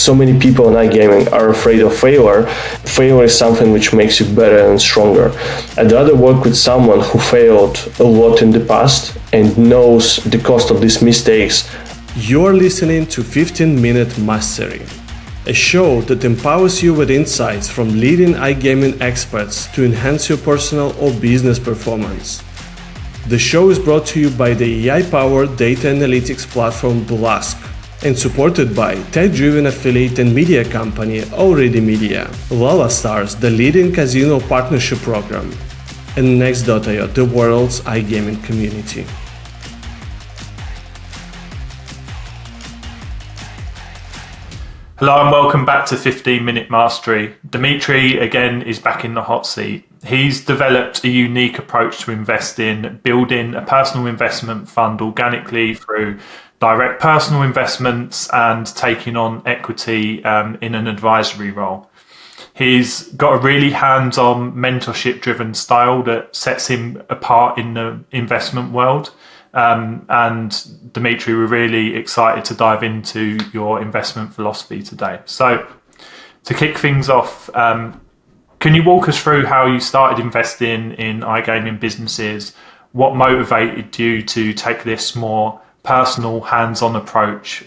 so many people in iGaming are afraid of failure. Failure is something which makes you better and stronger. I'd rather work with someone who failed a lot in the past and knows the cost of these mistakes. You're listening to 15-Minute Mastery, a show that empowers you with insights from leading iGaming experts to enhance your personal or business performance. The show is brought to you by the AI-powered data analytics platform Blask and supported by tech-driven affiliate and media company Already Media, Lala Stars, the leading casino partnership program, and Next.io, the world's iGaming community. Hello and welcome back to 15-Minute Mastery. Dmitry again is back in the hot seat. He's developed a unique approach to investing, building a personal investment fund organically through direct personal investments and taking on equity in an advisory role. He's got a really hands-on mentorship-driven style that sets him apart in the investment world. And Dmitry, we're really excited to dive into your investment philosophy today. So to kick things off, can you walk us through how you started investing in iGaming businesses? What motivated you to take this more personal, hands-on approach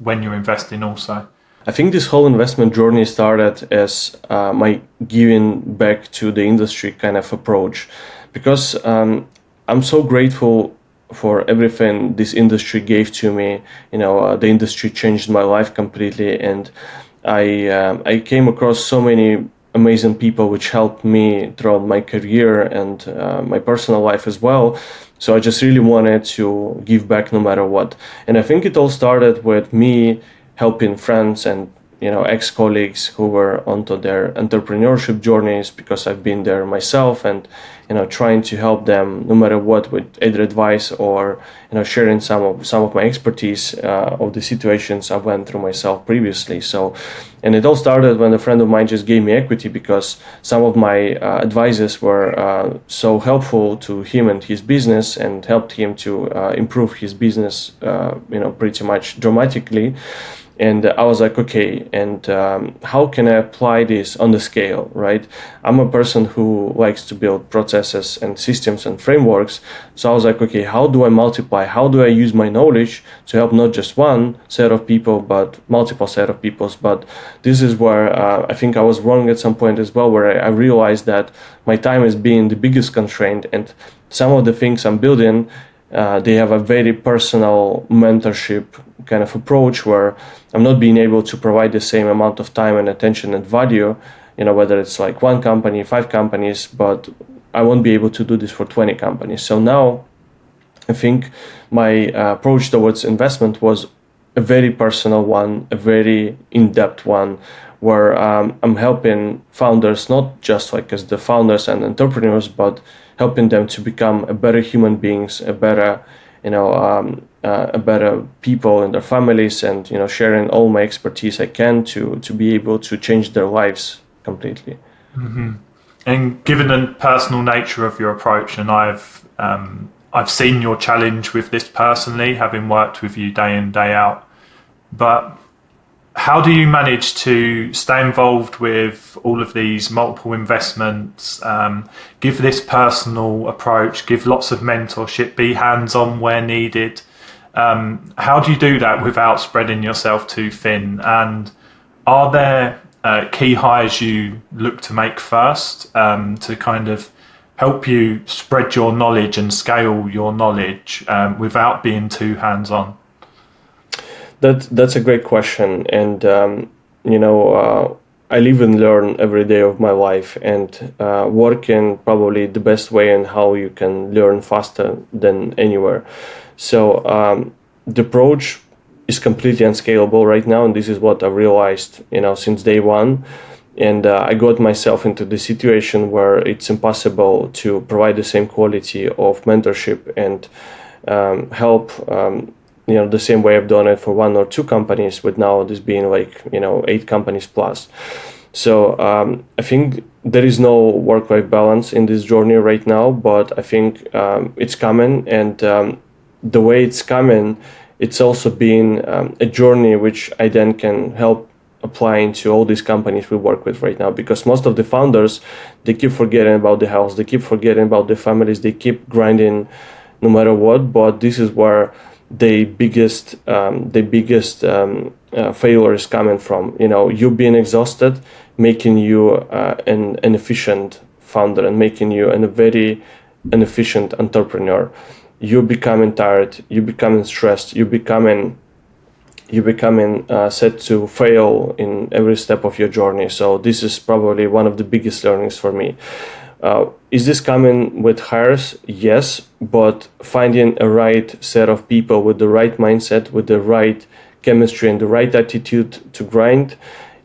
when you're investing also? I think this whole investment journey started as my giving back to the industry kind of approach, because I'm so grateful for everything this industry gave to me. The industry changed my life completely, and I came across so many amazing people which helped me throughout my career and my personal life as well. So I just really wanted to give back no matter what. And I think it all started with me helping friends and ex-colleagues who were onto their entrepreneurship journeys, because I've been there myself, and trying to help them no matter what with either advice or sharing some of my expertise of the situations I went through myself previously. And it all started when a friend of mine just gave me equity, because some of my advices were so helpful to him and his business and helped him to improve his business pretty much dramatically. And I was like, okay, and how can I apply this on the scale, right? I'm a person who likes to build processes and systems and frameworks. So I was like, okay, how do I multiply? How do I use my knowledge to help not just one set of people, but multiple set of people? But this is where I think I was wrong at some point as well, where I realized that my time is being the biggest constraint, and some of the things I'm building, they have a very personal mentorship kind of approach where I'm not being able to provide the same amount of time and attention and value, whether it's like one company, 5 companies, but I won't be able to do this for 20 companies. So now I think my approach towards investment was a very personal one, a very in-depth one, where I'm helping founders, not just like as the founders and entrepreneurs, but helping them to become a better human beings, a better people in their families, and sharing all my expertise I can to be able to change their lives completely. Mm-hmm. And given the personal nature of your approach, and I've seen your challenge with this personally, having worked with you day in, day out, but how do you manage to stay involved with all of these multiple investments, give this personal approach, give lots of mentorship, be hands-on where needed? How do you do that without spreading yourself too thin? And are there key hires you look to make first to kind of help you spread your knowledge and scale your knowledge without being too hands-on? That's a great question, and I live and learn every day of my life, and working probably the best way and how you can learn faster than anywhere. So the approach is completely unscalable right now, and this is what I realized since day one. And I got myself into the situation where it's impossible to provide the same quality of mentorship and help the same way I've done it for 1 or 2 companies, with now this being like 8 companies plus. So I think there is no work-life balance in this journey right now, but I think it's coming, and the way it's coming, it's also been a journey which I then can help applying to all these companies we work with right now, because most of the founders, they keep forgetting about the house, they keep forgetting about their families, they keep grinding no matter what. But this is where the biggest failure is coming from. You being exhausted, making you an efficient founder and making you a very inefficient entrepreneur. You're becoming tired, you're becoming stressed, you're becoming set to fail in every step of your journey. So this is probably one of the biggest learnings for me. Is this coming with hires? Yes, but finding a right set of people with the right mindset, with the right chemistry and the right attitude to grind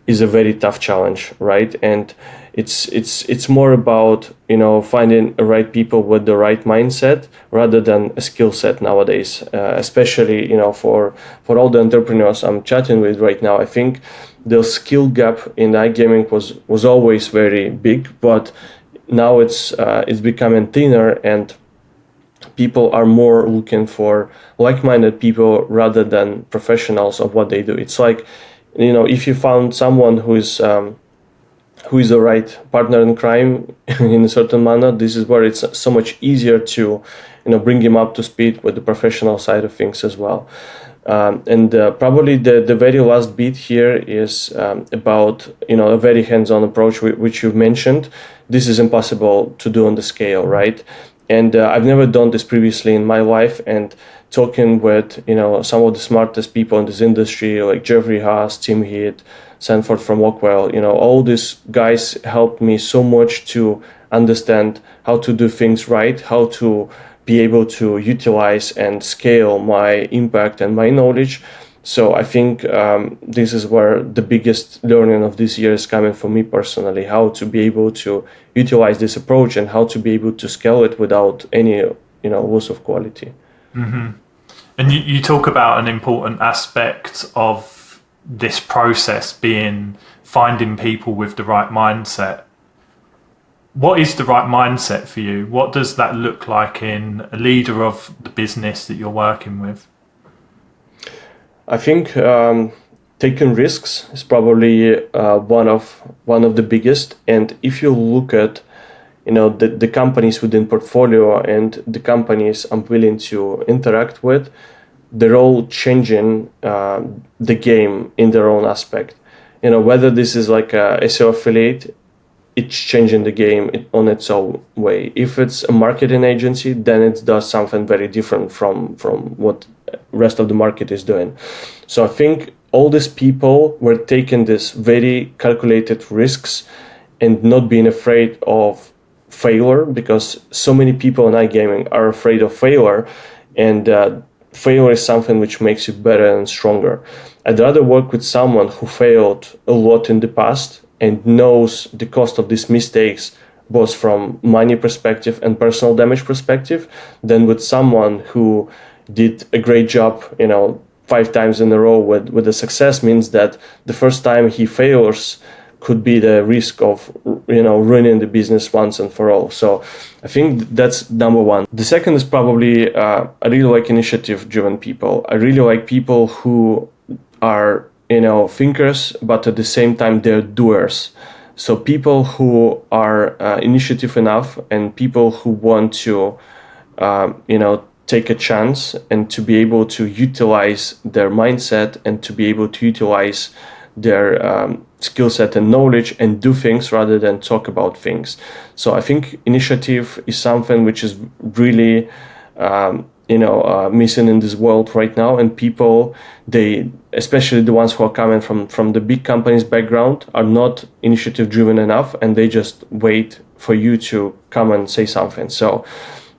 is a very tough challenge, right? And it's more about finding the right people with the right mindset rather than a skill set nowadays. Especially for all the entrepreneurs I'm chatting with right now, I think the skill gap in iGaming was always very big, but now it's becoming thinner, and people are more looking for like-minded people rather than professionals of what they do. It's like, if you found someone who is the right partner in crime in a certain manner, this is where it's so much easier to bring him up to speed with the professional side of things as well. And probably the very last bit here is about a very hands-on approach, which you've mentioned. This is impossible to do on the scale, right? And I've never done this previously in my life. And talking with some of the smartest people in this industry, like Jeffrey Haas, Tim Heath, Sanford from Ockwell, all these guys helped me so much to understand how to do things right, how to be able to utilize and scale my impact and my knowledge. So I think this is where the biggest learning of this year is coming for me personally, how to be able to utilize this approach and how to be able to scale it without any loss of quality. Mm-hmm. And you talk about an important aspect of this process being finding people with the right mindset. What is the right mindset for you? What does that look like in a leader of the business that you're working with? I think taking risks is probably one of the biggest. And if you look at the companies within portfolio and the companies I'm willing to interact with, they're all changing the game in their own aspect. Whether this is like a SEO affiliate, it's changing the game on its own way. If it's a marketing agency, then it does something very different from what rest of the market is doing. So I think all these people were taking this very calculated risks and not being afraid of failure, because so many people in iGaming are afraid of failure, and failure is something which makes you better and stronger. I'd rather work with someone who failed a lot in the past and knows the cost of these mistakes, both from money perspective and personal damage perspective, than with someone who did a great job, 5 times in a row with the success. Means that the first time he fails could be the risk of, ruining the business once and for all. So I think that's number one. The second is probably, I really like initiative-driven people. I really like people who are thinkers, but at the same time they're doers. So people who are initiative enough, and people who want to take a chance and to be able to utilize their mindset and to be able to utilize their skill set and knowledge and do things rather than talk about things. So I think initiative is something which is really missing in this world right now. And people, they, especially the ones who are coming from the big companies background, are not initiative driven enough, and they just wait for you to come and say something. So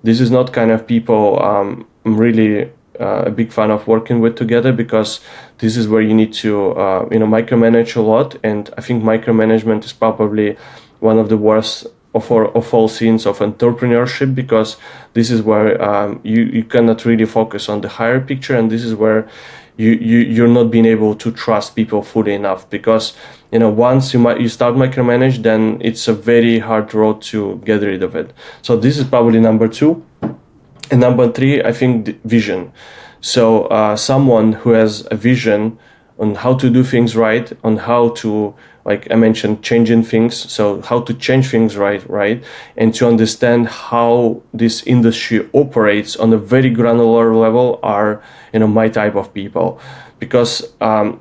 this is not kind of people I'm really a big fan of working with together, because this is where you need to micromanage a lot. And I think micromanagement is probably one of the worst of all scenes of entrepreneurship, because this is where you cannot really focus on the higher picture, and this is where you're not being able to trust people fully enough, because once you start micromanage, then it's a very hard road to get rid of it. So this is probably number 2. And number 3, I think, the vision. So someone who has a vision on how to do things right, on how to, like I mentioned, changing things. So how to change things right, and to understand how this industry operates on a very granular level are, my type of people. Because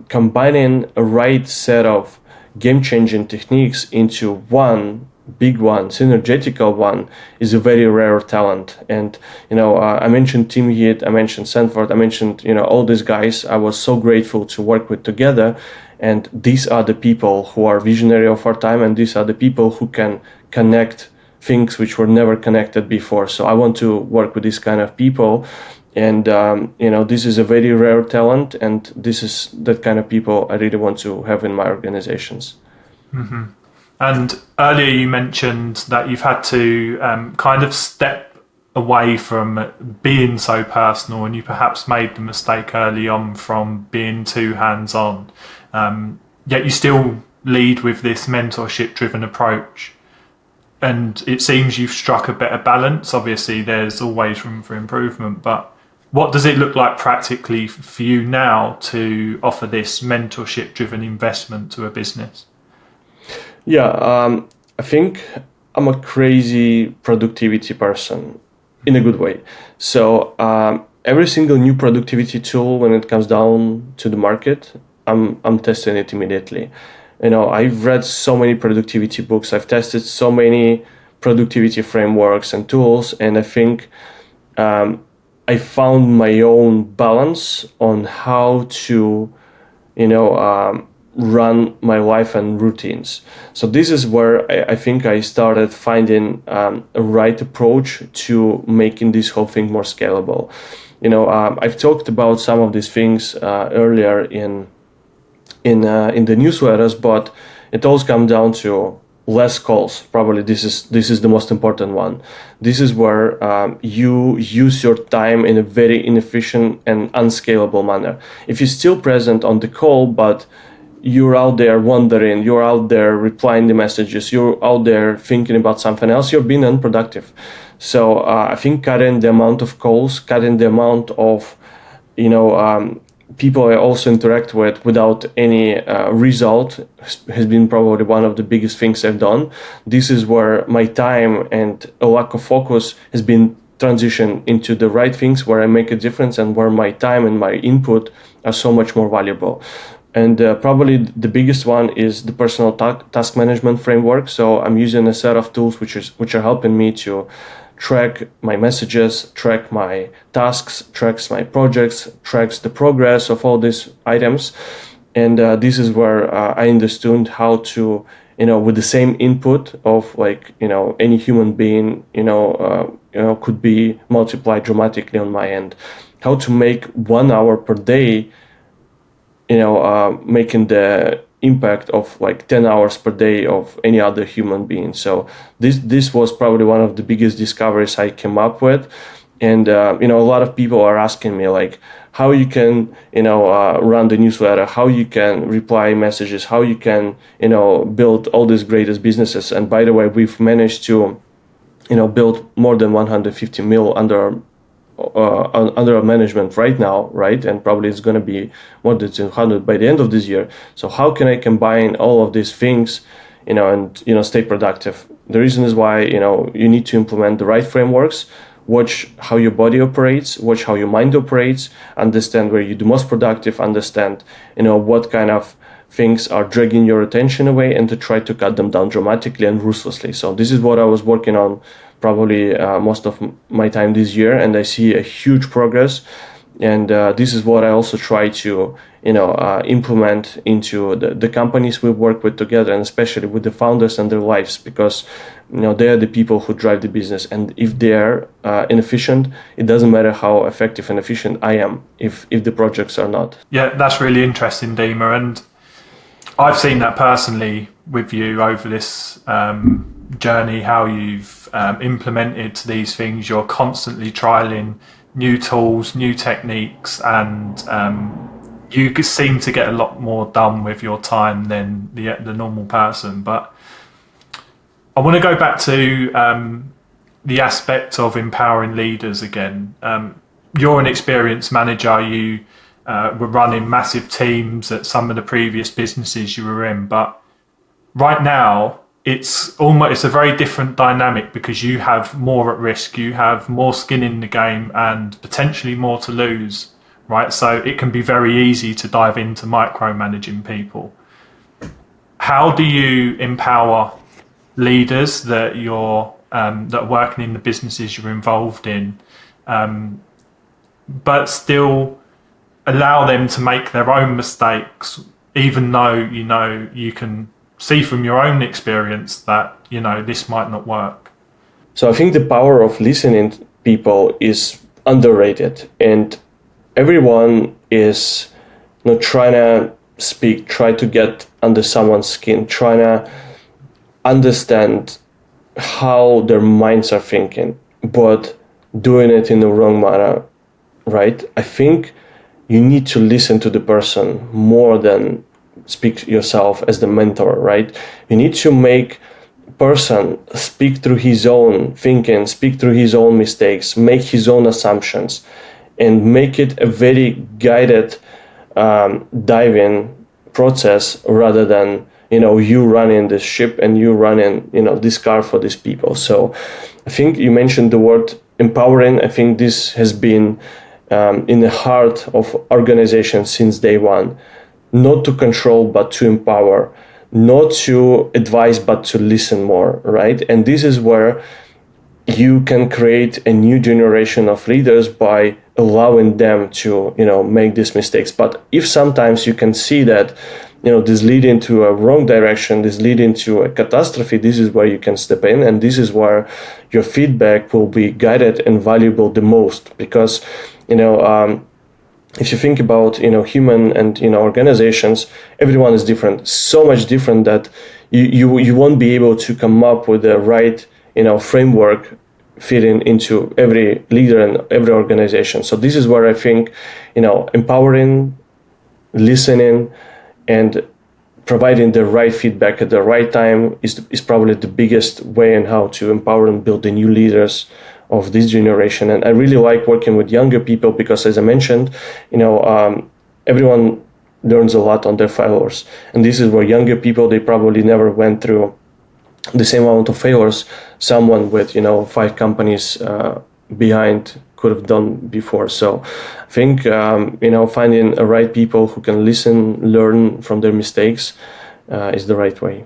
combining a right set of game-changing techniques into one big one, synergetical one, is a very rare talent. And I mentioned Tim Heath, I mentioned Sanford, I mentioned all these guys. I was so grateful to work with together, and these are the people who are visionary of our time, and these are the people who can connect things which were never connected before. So I want to work with these kind of people. And this is a very rare talent, and this is that kind of people I really want to have in my organizations. Mm-hmm. And earlier you mentioned that you've had to kind of step away from being so personal, and you perhaps made the mistake early on from being too hands-on. Yet you still lead with this mentorship-driven approach. And it seems you've struck a better balance. Obviously, there's always room for improvement, but what does it look like practically for you now to offer this mentorship-driven investment to a business? Yeah, I think I'm a crazy productivity person in a good way. So every single new productivity tool, when it comes down to the market, I'm testing it immediately. I've read so many productivity books. I've tested so many productivity frameworks and tools, and I think I found my own balance on how to, run my life and routines. So this is where I think I started finding a right approach to making this whole thing more scalable. I've talked about some of these things earlier in the newsletters, but it all comes down to less calls. Probably this is the most important one. This is where you use your time in a very inefficient and unscalable manner. If you're still present on the call, but you're out there wandering, you're out there replying the messages, you're out there thinking about something else, you're being unproductive. So I think cutting the amount of calls, cutting the amount of people I also interact with without any result has been probably one of the biggest things I've done. This is where my time and a lack of focus has been transitioned into the right things where I make a difference and where my time and my input are so much more valuable. And probably the biggest one is the personal task management framework. So I'm using a set of tools which are helping me to track my messages, track my tasks, tracks my projects, tracks the progress of all these items. And this is where I understood how to, with the same input of any human being, could be multiplied dramatically on my end. How to make 1 hour per day, making the impact of 10 hours per day of any other human being. So this was probably one of the biggest discoveries I came up with. And a lot of people are asking me how you can run the newsletter, how you can reply messages, how you can build all these greatest businesses. And by the way, we've managed to build more than 150 mil under our management right now, right? And probably it's going to be more than 200 by the end of this year. So how can I combine all of these things, and stay productive? The reason is why you need to implement the right frameworks, watch how your body operates, watch how your mind operates, understand where you're the most productive, understand what kind of things are dragging your attention away, and to try to cut them down dramatically and ruthlessly. So this is what I was working on probably most of my time this year, and I see a huge progress. And this is what I also try to implement into the companies we work with together, and especially with the founders and their lives, because they are the people who drive the business. And if they are inefficient, it doesn't matter how effective and efficient I am if the projects are not. Yeah, that's really interesting, Dima, and I've seen that personally with you over this journey, how you've implemented these things. You're constantly trialing new tools, new techniques, and you seem to get a lot more done with your time than the normal person. But I want to go back to the aspect of empowering leaders again. You're an experienced manager. You were running massive teams at some of the previous businesses you were in. But right now, it's a very different dynamic because you have more at risk, you have more skin in the game and potentially more to lose, right? So it can be very easy to dive into micromanaging people. How do you empower leaders that that are working in the businesses you're involved in, but still allow them to make their own mistakes, even though you can see from your own experience that this might not work? So I think the power of listening to people is underrated, and everyone is not trying to try to get under someone's skin, trying to understand how their minds are thinking, but doing it in the wrong manner, right? I think you need to listen to the person more than speak yourself as the mentor, right? You need to make person speak through his own thinking, speak through his own mistakes, make his own assumptions, and make it a very guided diving process rather than you running this ship and you running this car for these people. So I think you mentioned the word empowering. I think this has been in the heart of organizations since day one. Not to control but to empower, not to advise but to listen more, right? And this is where you can create a new generation of leaders by allowing them to make these mistakes. But if sometimes you can see that this leading to a wrong direction, this leading to a catastrophe, this is where you can step in, and this is where your feedback will be guided and valuable the most. Because if you think about human and organizations, everyone is different, so much different that you won't be able to come up with the right framework fitting into every leader and every organization. So this is where I think empowering, listening, and providing the right feedback at the right time is probably the biggest way in how to empower and build the new leaders of this generation. And I really like working with younger people because, as I mentioned, everyone learns a lot on their failures, and this is where younger people, they probably never went through the same amount of failures someone with 5 companies behind could have done before. So I think finding the right people who can listen, learn from their mistakes is the right way.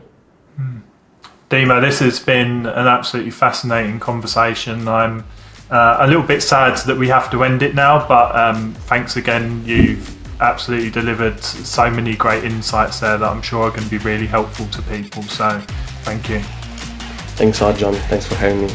Dima, this has been an absolutely fascinating conversation. I'm a little bit sad that we have to end it now, but thanks again. You've absolutely delivered so many great insights there that I'm sure are going to be really helpful to people. So thank you. Thanks a lot, John. Thanks for having me.